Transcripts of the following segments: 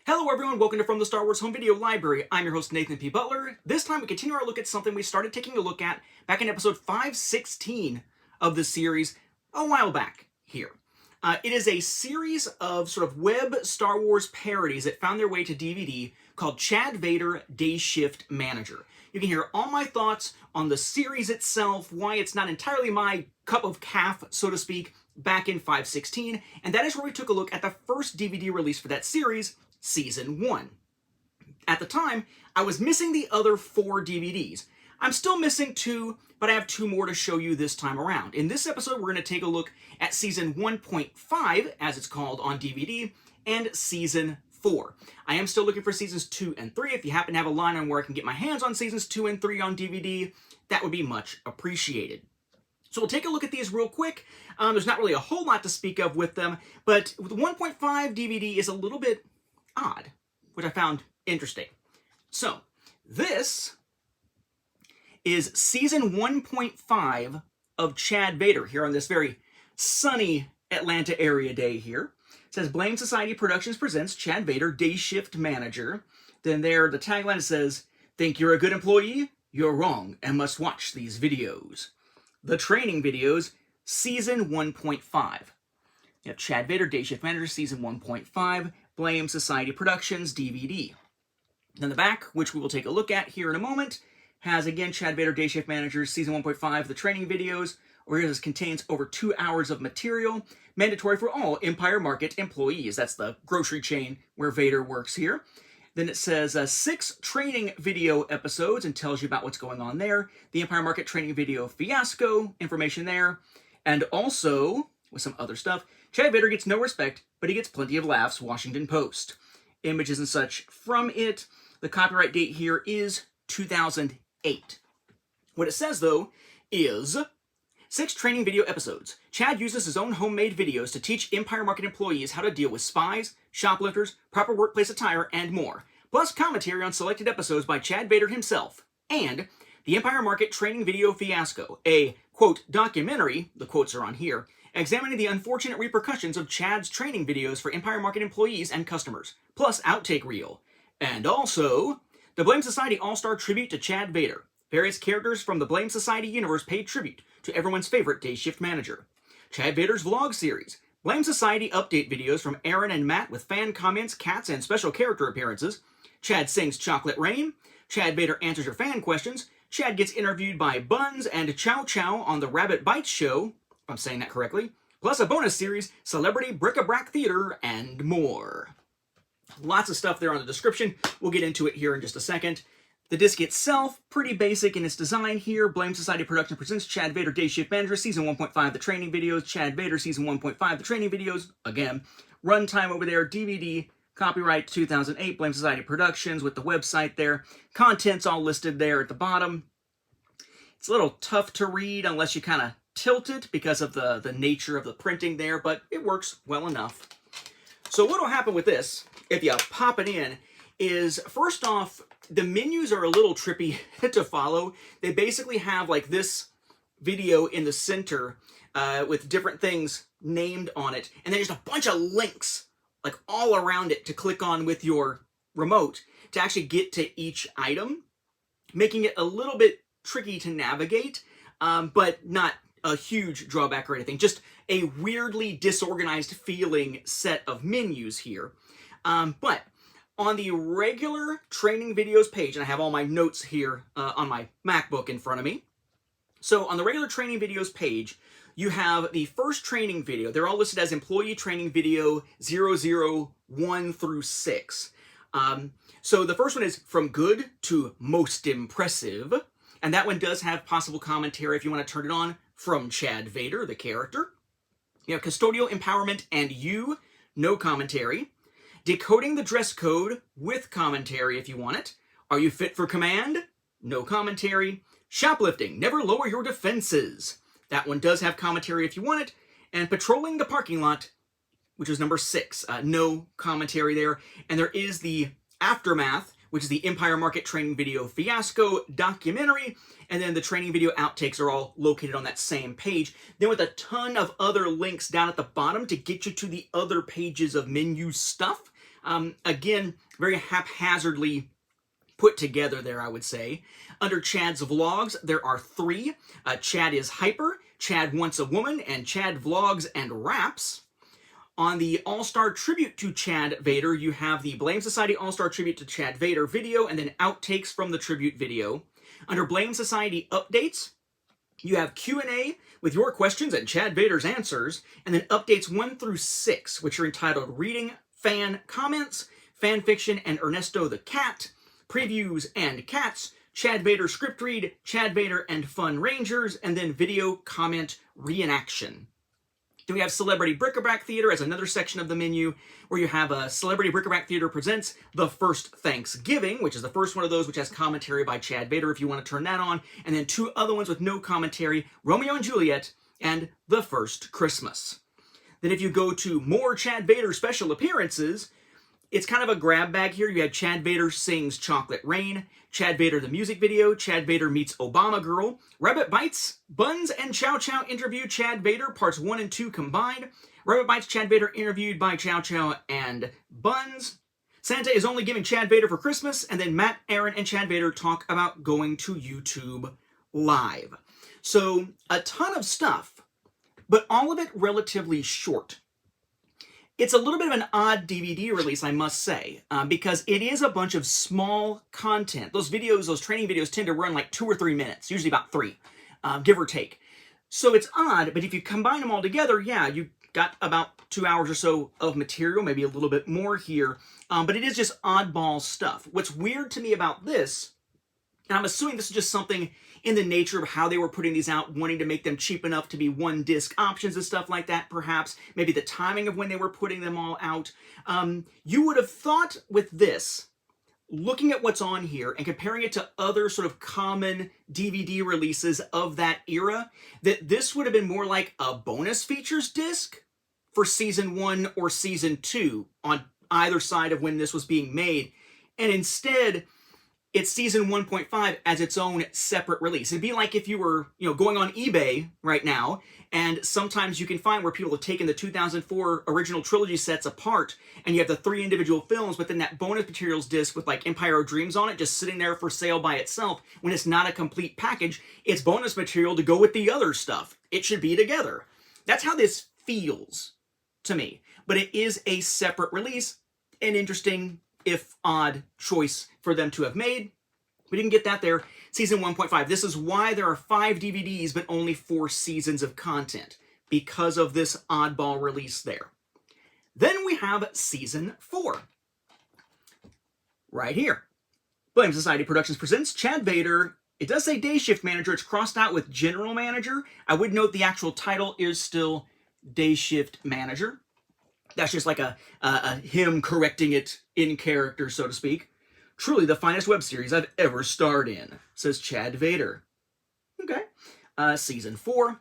Hello everyone, welcome to From the Star Wars Home Video Library. I'm your host Nathan P. Butler. This time we continue our look at something we started taking a look at back in episode 516 of the series a while back here. It is a series of sort of web Star Wars parodies that found their way to DVD called Chad Vader Day Shift Manager. You can hear all my thoughts on the series itself, why it's not entirely my cup of calf, so to speak, back in 516, and that is where we took a look at the first DVD release for that series, Season 1. At the time, I was missing the other 4 DVDs. I'm still missing 2, but I have 2 more to show you this time around. In this episode, we're going to take a look at Season 1.5, as it's called on DVD, and Season 4. I am still looking for Seasons 2 and 3. If you happen to have a line on where I can get my hands on Seasons 2 and 3 on DVD, that would be much appreciated. So we'll take a look at these real quick. There's not really a whole lot to speak of with them, but the 1.5 DVD is a little bit odd, which I found interesting. So, this is Season 1.5 of Chad Vader here on this very sunny Atlanta area day here. It says, Blame Society Productions presents Chad Vader Day Shift Manager. Then there, the tagline says, Think you're a good employee? You're wrong and must watch these videos. The training videos, Season 1.5. You have Chad Vader Day Shift Manager, Season 1.5, Blame Society Productions, DVD. Then the back, which we will take a look at here in a moment, has again Chad Vader Day Shift Manager, Season 1.5, the training videos. Over here, this contains over 2 hours of material, mandatory for all Empire Market employees. That's the grocery chain where Vader works here. Then it says 6 training video episodes and tells you about what's going on there. The Empire Market training video fiasco, information there. And also, with some other stuff, Chad Vader gets no respect, but he gets plenty of laughs, Washington Post. Images and such from it. The copyright date here is 2008. What it says, though, is 6 training video episodes. Chad uses his own homemade videos to teach Empire Market employees how to deal with spies, shoplifters, proper workplace attire, and more. Plus commentary on selected episodes by Chad Vader himself. And the Empire Market training video fiasco, a, quote, documentary, the quotes are on here, examining the unfortunate repercussions of Chad's training videos for Empire Market employees and customers, plus outtake reel. And also, the Blame Society All-Star Tribute to Chad Vader. Various characters from the Blame Society universe paid tribute to everyone's favorite Day Shift Manager. Chad Vader's vlog series. Blame Society update videos from Aaron and Matt with fan comments, cats, and special character appearances. Chad sings Chocolate Rain. Chad Vader answers your fan questions. Chad gets interviewed by Buns and Chow Chow on the Rabbit Bites show, if I'm saying that correctly, plus a bonus series, Celebrity Bric-a-Brac Theater, and more. Lots of stuff there on the description. We'll get into it here in just a second. The disc itself, pretty basic in its design here. Blame Society Production presents Chad Vader Day Shift Manager, Season 1.5, the training videos. Chad Vader, Season 1.5, the training videos. Again, runtime over there, DVD, copyright 2008, Blame Society Productions with the website there. Contents all listed there at the bottom. It's a little tough to read unless you kind of tilt it because of the nature of the printing there, but it works well enough. So what will happen with this, if you pop it in, is first off, the menus are a little trippy to follow. They basically have like this video in the center with different things named on it, and then just a bunch of links like all around it to click on with your remote to actually get to each item, making it a little bit tricky to navigate, but not a huge drawback or anything. Just a weirdly disorganized feeling set of menus here. But on the regular training videos page, and I have all my notes here on my MacBook in front of me. So on the regular training videos page, you have the first training video. They're all listed as employee training video 001 through 6. So the first one is from good to most impressive. And that one does have possible commentary if you want to turn it on from Chad Vader, the character. You have Custodial Empowerment and You, no commentary. Decoding the Dress Code with commentary if you want it. Are You Fit for Command? No commentary. Shoplifting, Never Lower Your Defenses. That one does have commentary if you want it. And Patrolling the Parking Lot, which is number 6. No commentary there. And there is the Aftermath, which is the Empire Market training video fiasco documentary, and then the training video outtakes are all located on that same page. Then with a ton of other links down at the bottom to get you to the other pages of menu stuff. Again, very haphazardly put together there, I would say. Under Chad's vlogs, there are 3. Chad is Hyper, Chad Wants a Woman, and Chad Vlogs and Raps. On the All-Star Tribute to Chad Vader, you have the Blame Society All-Star Tribute to Chad Vader video, and then outtakes from the tribute video. Under Blame Society Updates, you have Q&A with your questions and Chad Vader's answers, and then updates 1 through 6, which are entitled Reading Fan Comments, Fan Fiction and Ernesto the Cat, Previews and Cats, Chad Vader Script Read, Chad Vader and Fun Rangers, and then Video Comment Reenaction. Then we have Celebrity Bric-a-Brac Theater as another section of the menu, where you have a Celebrity Bric-a-Brac Theater presents The First Thanksgiving, which is the first one of those which has commentary by Chad Vader if you want to turn that on, and then 2 other ones with no commentary, Romeo and Juliet and The First Christmas. Then if you go to more Chad Vader special appearances, it's kind of a grab bag here. You have Chad Vader Sings Chocolate Rain, Chad Vader the music video, Chad Vader meets Obama Girl, Rabbit Bites, Buns and Chow Chow interview Chad Vader, parts 1 and 2 combined, Rabbit Bites Chad Vader interviewed by Chow Chow and Buns, Santa is only giving Chad Vader for Christmas, and then Matt, Aaron, and Chad Vader talk about going to YouTube Live. So, a ton of stuff, but all of it relatively short. It's a little bit of an odd DVD release, I must say, because it is a bunch of small content. Those videos, those training videos tend to run like 2 or 3 minutes, usually about 3, give or take. So it's odd, but if you combine them all together, yeah, you got about 2 hours or so of material, maybe a little bit more here, but it is just oddball stuff. What's weird to me about this, and I'm assuming this is just something in the nature of how they were putting these out, wanting to make them cheap enough to be 1-disc options and stuff like that, perhaps. Maybe the timing of when they were putting them all out. You would have thought with this, looking at what's on here and comparing it to other sort of common DVD releases of that era, that this would have been more like a bonus features disc for Season 1 or Season 2 on either side of when this was being made. And instead, it's Season 1.5 as its own separate release. It'd be like if you were, going on eBay right now, and sometimes you can find where people have taken the 2004 original trilogy sets apart, and you have the 3 individual films, but then that bonus materials disc with like Empire of Dreams on it, just sitting there for sale by itself, when it's not a complete package, it's bonus material to go with the other stuff. It should be together. That's how this feels to me. But it is a separate release, an interesting, if odd, choice for them to have made. We didn't get that there. Season 1.5. This is why there are 5 DVDs but only 4 seasons of content, because of this oddball release there. Then we have Season 4. Right here. Blame Society Productions presents Chad Vader. It does say Day Shift Manager. It's crossed out with General Manager. I would note the actual title is still Day Shift Manager. That's just like a him correcting it in character, so to speak. Truly the finest web series I've ever starred in, says Chad Vader. Okay. Season 4.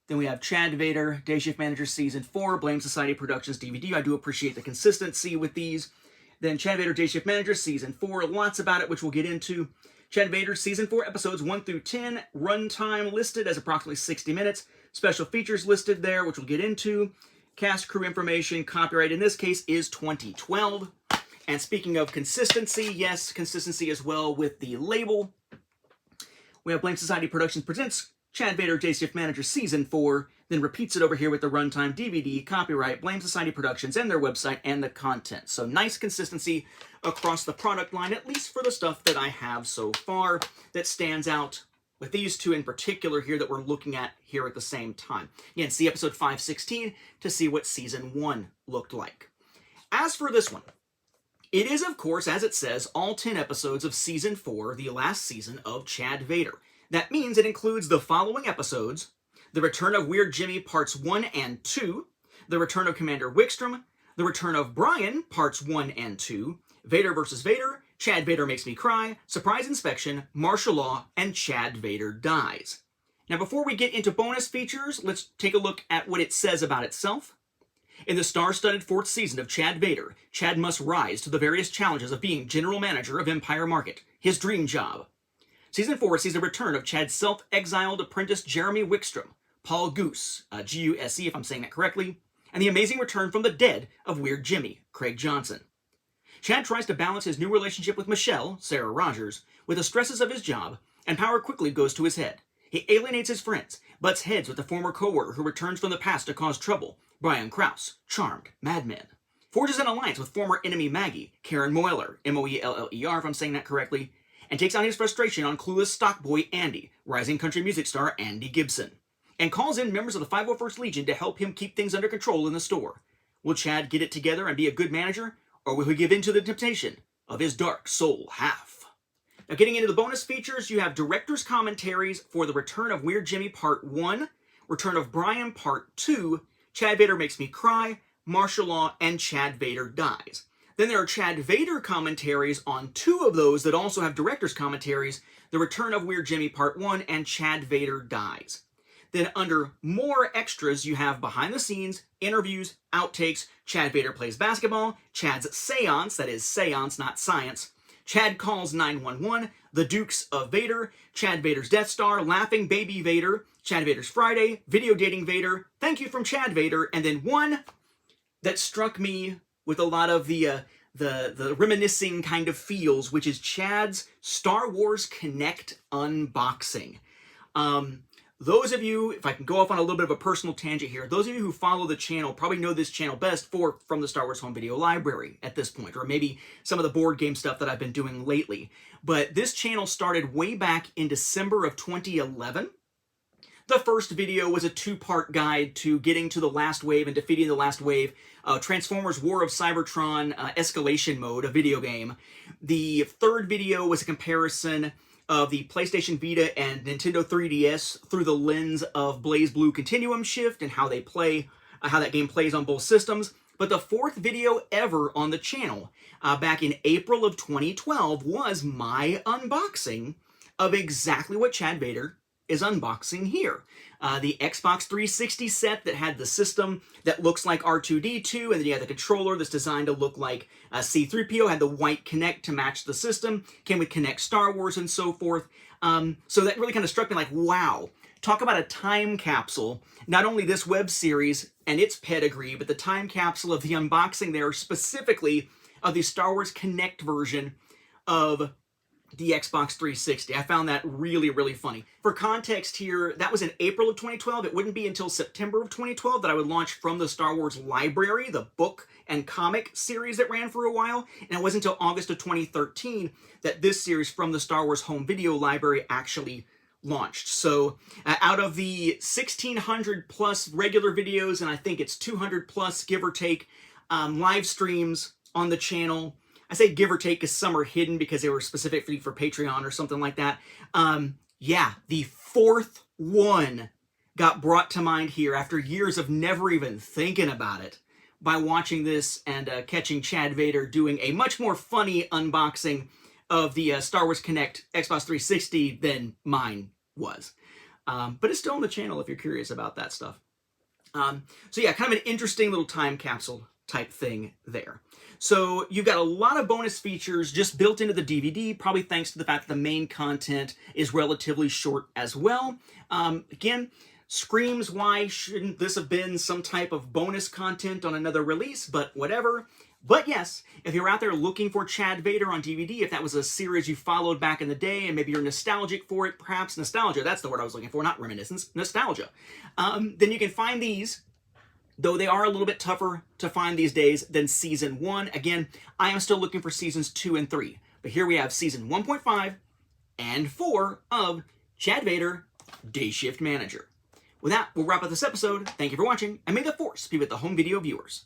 Then we have Chad Vader, Day Shift Manager Season 4, Blame Society Productions DVD. I do appreciate the consistency with these. Then Chad Vader, Day Shift Manager Season 4. Lots about it, which we'll get into. Chad Vader Season 4, Episodes 1 through 10. Runtime listed as approximately 60 minutes. Special features listed there, which we'll get into. Cast crew information, copyright in this case is 2012. And speaking of consistency, yes, consistency as well with the label. We have Blame Society Productions presents Chad Vader, Day Shift Manager Season 4, then repeats it over here with the runtime DVD, copyright, Blame Society Productions, and their website, and the content. So nice consistency across the product line, at least for the stuff that I have so far, that stands out with these 2 in particular here that we're looking at here at the same time. Again, see episode 516 to see what Season 1 looked like. As for this one, it is, of course, as it says, all 10 episodes of Season 4, the last season of Chad Vader. That means it includes the following episodes: The Return of Weird Jimmy Parts 1 and 2, The Return of Commander Wickstrom, The Return of Brian Parts 1 and 2, Vader vs. Vader, Chad Vader Makes Me Cry, Surprise Inspection, Martial Law, and Chad Vader Dies. Now before we get into bonus features, let's take a look at what it says about itself. In the star-studded 4th season of Chad Vader, Chad must rise to the various challenges of being general manager of Empire Market, his dream job. Season 4 sees the return of Chad's self-exiled apprentice Jeremy Wickstrom, Paul Goose, G-U-S-E if I'm saying that correctly, and the amazing return from the dead of Weird Jimmy, Craig Johnson. Chad tries to balance his new relationship with Michelle, Sarah Rogers, with the stresses of his job, and power quickly goes to his head. He alienates his friends, butts heads with a former coworker who returns from the past to cause trouble, Brian Krause, charmed madman. Forges an alliance with former enemy Maggie, Karen Moeller, M-O-E-L-L-E-R if I'm saying that correctly, and takes out his frustration on clueless stockboy Andy, rising country music star Andy Gibson, and calls in members of the 501st Legion to help him keep things under control in the store. Will Chad get it together and be a good manager, or will he give in to the temptation of his dark soul half? Now, getting into the bonus features, you have director's commentaries for The Return of Weird Jimmy Part 1, Return of Brian Part 2, Chad Vader Makes Me Cry, Martial Law, and Chad Vader Dies. Then there are Chad Vader commentaries on 2 of those that also have director's commentaries, The Return of Weird Jimmy Part 1 and Chad Vader Dies. Then under more extras, you have behind the scenes, interviews, outtakes, Chad Vader Plays Basketball, Chad's Seance, that is seance, not science, Chad Calls 911, The Dukes of Vader, Chad Vader's Death Star, Laughing Baby Vader, Chad Vader's Friday, Video Dating Vader, Thank You from Chad Vader, and then one that struck me with a lot of the reminiscing kind of feels, which is Chad's Star Wars Connect unboxing. Those of you, if I can go off on a little bit of a personal tangent here, those of you who follow the channel probably know this channel best from the Star Wars Home Video Library at this point, or maybe some of the board game stuff that I've been doing lately. But this channel started way back in December of 2011. The first video was a 2-part guide to getting to the last wave and defeating the last wave, Transformers War of Cybertron Escalation Mode, a video game. The third video was a comparison of the PlayStation Vita and Nintendo 3DS through the lens of BlazBlue Continuum Shift and how they play, how that game plays on both systems. But the 4th video ever on the channel, back in April of 2012, was my unboxing of exactly what Chad Vader is unboxing here. The Xbox 360 set that had the system that looks like R2-D2, and then you have the controller that's designed to look like C-3PO, had the white Kinect to match the system, came with Kinect Star Wars and so forth. So that really kind of struck me like, wow, talk about a time capsule. Not only this web series and its pedigree, but the time capsule of the unboxing there, specifically of the Star Wars Kinect version of the Xbox 360. I found that really, really funny. For context here, that was in April of 2012. It wouldn't be until September of 2012 that I would launch From the Star Wars Library, the book and comic series that ran for a while. And it wasn't until August of 2013 that this series From the Star Wars Home Video Library actually launched. So out of the 1,600 plus regular videos, and I think it's 200 plus, give or take, live streams on the channel, I say give or take because some are hidden because they were specifically for Patreon or something like that. Yeah, the 4th one got brought to mind here after years of never even thinking about it by watching this and catching Chad Vader doing a much more funny unboxing of the Star Wars Connect Xbox 360 than mine was. But it's still on the channel if you're curious about that stuff. So yeah, kind of an interesting little time capsule type thing there. So you've got a lot of bonus features just built into the DVD, probably thanks to the fact that the main content is relatively short as well. Again, screams, why shouldn't this have been some type of bonus content on another release, but whatever. But yes, if you're out there looking for Chad Vader on DVD, if that was a series you followed back in the day and maybe you're nostalgic for it, perhaps nostalgia, that's the word I was looking for, not reminiscence, nostalgia, then you can find these. Though they are a little bit tougher to find these days than Season 1. Again, I am still looking for Seasons 2 and 3. But here we have Season 1.5 and 4 of Chad Vader, Day Shift Manager. With that, we'll wrap up this episode. Thank you for watching, and may the Force be with the home video viewers.